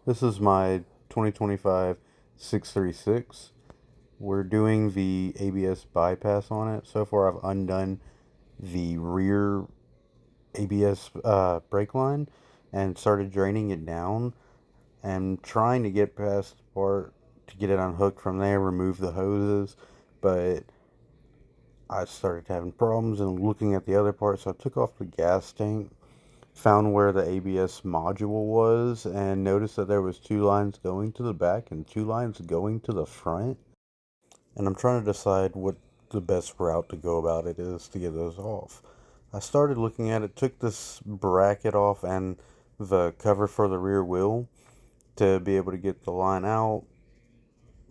This is my 2025 636. We're doing the ABS bypass on it. So far, I've undone the rear ABS brake line and started draining it down and trying to get past the part to get it unhooked from there, remove the hoses. But I started having problems and looking at the other part, so I took off the gas tank, found where the ABS module was, and noticed that there was two lines going to the back and two lines going to the front. And I'm trying to decide what the best route to go about it is to get those off. I started looking at it, took this bracket off and the cover for the rear wheel to be able to get the line out.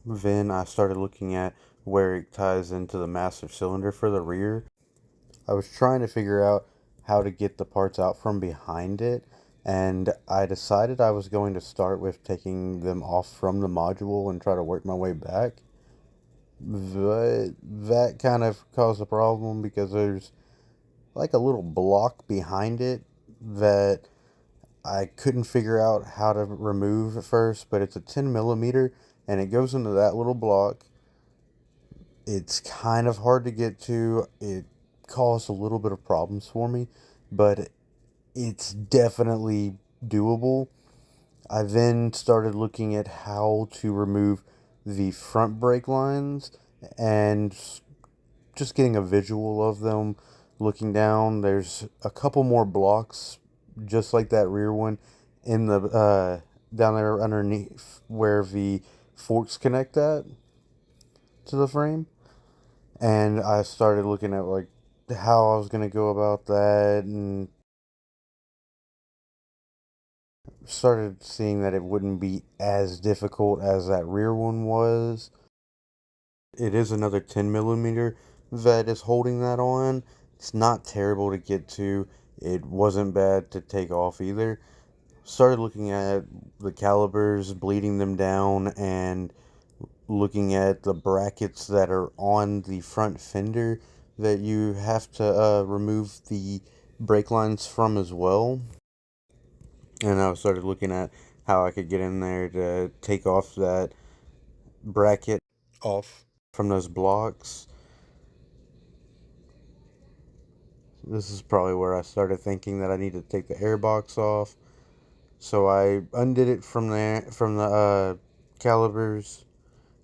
Then I started looking at where it ties into the master cylinder for the rear. I was trying to figure out how to get the parts out from behind it, and I decided I was going to start with taking them off from the module and try to work my way back. But that kind of caused a problem because there's like a little block behind it that I couldn't figure out how to remove at first, but it's a 10 millimeter and it goes into that little block. It's kind of hard to get to. It caused a little bit of problems for me, but it's definitely doable. I then started looking at how to remove the front brake lines and just getting a visual of them. Looking down, there's a couple more blocks just like that rear one in the down there underneath where the forks connect that to the frame. And I started looking at like how I was gonna go about that, and started seeing that it wouldn't be as difficult as that rear one was. It is another 10 millimeter that is holding that on. It's not terrible to get to. It wasn't bad to take off either. Started looking at the calipers, bleeding them down, and looking at the brackets that are on the front fender that you have to remove the brake lines from as well. And I started looking at how I could get in there to take off that bracket off from those blocks. This is probably where I started thinking that I need to take the airbox off. So I undid it from there, from the calipers,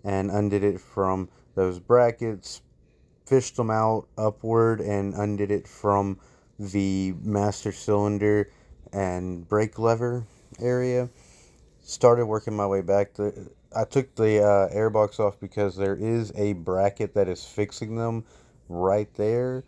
and undid it from those brackets, fished them out upward, and undid it from the master cylinder and brake lever area. Started working my way back. I took the airbox off because there is a bracket that is fixing them right there.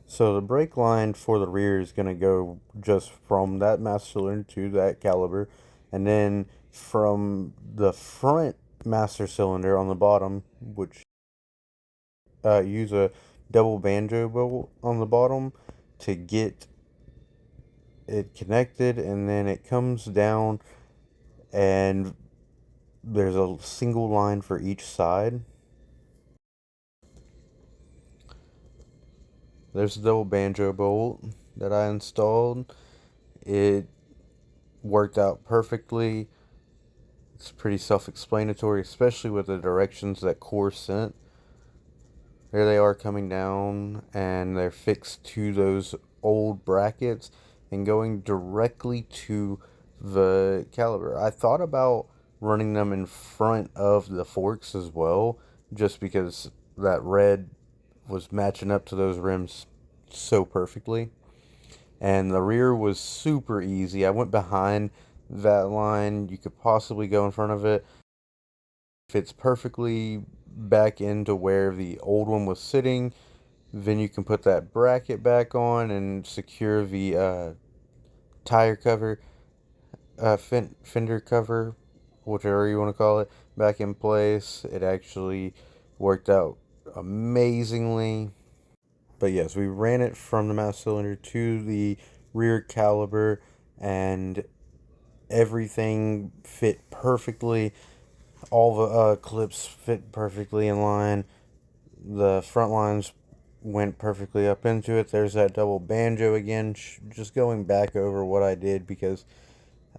So the brake line for the rear is going to go just from that master cylinder to that caliber, and then from the front master cylinder on the bottom, which use a double banjo bolt on the bottom to get it connected, and then it comes down and there's a single line for each side. There's a double banjo bolt that I installed. It worked out perfectly. It's pretty self-explanatory, especially with the directions that Core sent. There they are coming down, and they're fixed to those old brackets and going directly to the caliber. I thought about running them in front of the forks as well, just because that red was matching up to those rims so perfectly. And the rear was super easy. I went behind that line. You could possibly go in front of it. Fits perfectly back into where the old one was sitting. Then you can put that bracket back on and secure the tire cover, fender cover, whatever you want to call it, back in place. It actually worked out amazingly. But yes, we ran it from the master cylinder to the rear caliber, and everything fit perfectly. All the clips fit perfectly in line. The front lines went perfectly up into it. There's that double banjo again, just going back over what I did because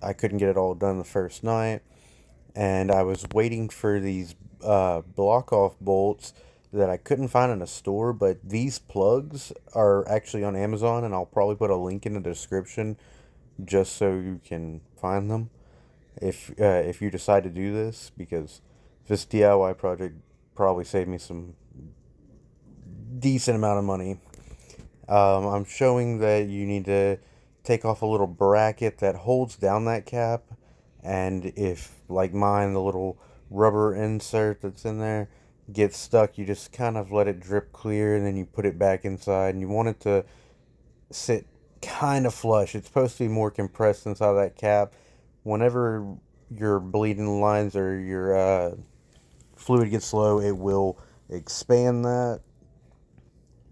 I couldn't get it all done the first night, and I was waiting for these block off bolts that I couldn't find in a store, but these plugs are actually on Amazon, and I'll probably put a link in the description just so you can find them if you decide to do this, because this DIY project probably saved me some decent amount of money. I'm showing that you need to take off a little bracket that holds down that cap, and if, like mine, the little rubber insert that's in there gets stuck, you just kind of let it drip clear, and then you put it back inside, and you want it to sit kind of flush. It's supposed to be more compressed inside that cap. Whenever your bleeding lines or your fluid gets low, it will expand that,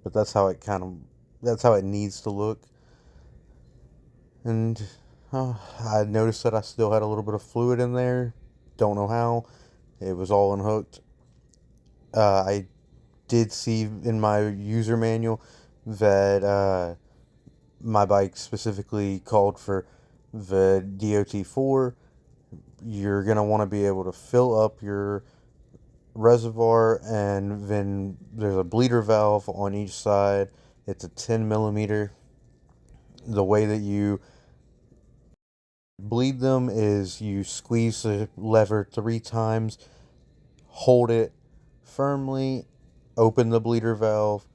but that's how it needs to look. And I noticed that I still had a little bit of fluid in there. Don't know how. It was all unhooked. I did see in my user manual that my bike specifically called for the DOT4. You're going to want to be able to fill up your reservoir, and then there's a bleeder valve on each side. It's a 10 millimeter. The way that you bleed them is you squeeze the lever 3 times, hold it firmly, open the bleeder valve,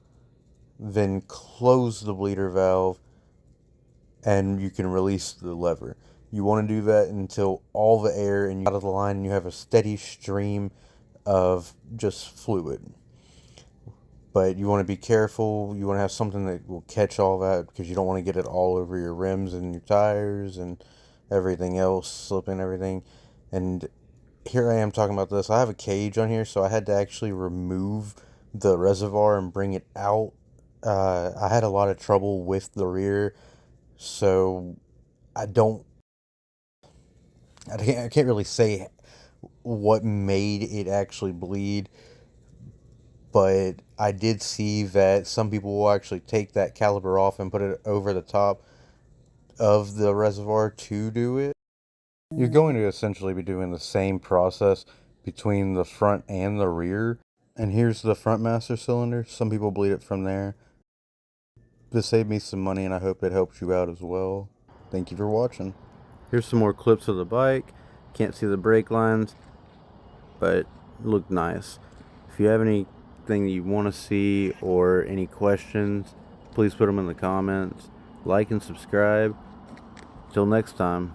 then close the bleeder valve, and you can release the lever. You want to do that until all the air and out of the line, and you have a steady stream of just fluid. But you want to be careful. You want to have something that will catch all that, because you don't want to get it all over your rims and your tires and everything else, slipping everything. And here I am talking about this. I have a cage on here, so I had to actually remove the reservoir and bring it out. I had a lot of trouble with the rear, so I don't. I can't really say what made it actually bleed, but I did see that some people will actually take that caliper off and put it over the top of the reservoir to do it. You're going to essentially be doing the same process between the front and the rear. And here's the front master cylinder. Some people bleed it from there. This saved me some money, and I hope it helps you out as well. Thank you for watching. Here's some more clips of the bike. Can't see the brake lines, but look nice. If you have anything you want to see or any questions, please put them in the comments. Like and subscribe. Till next time.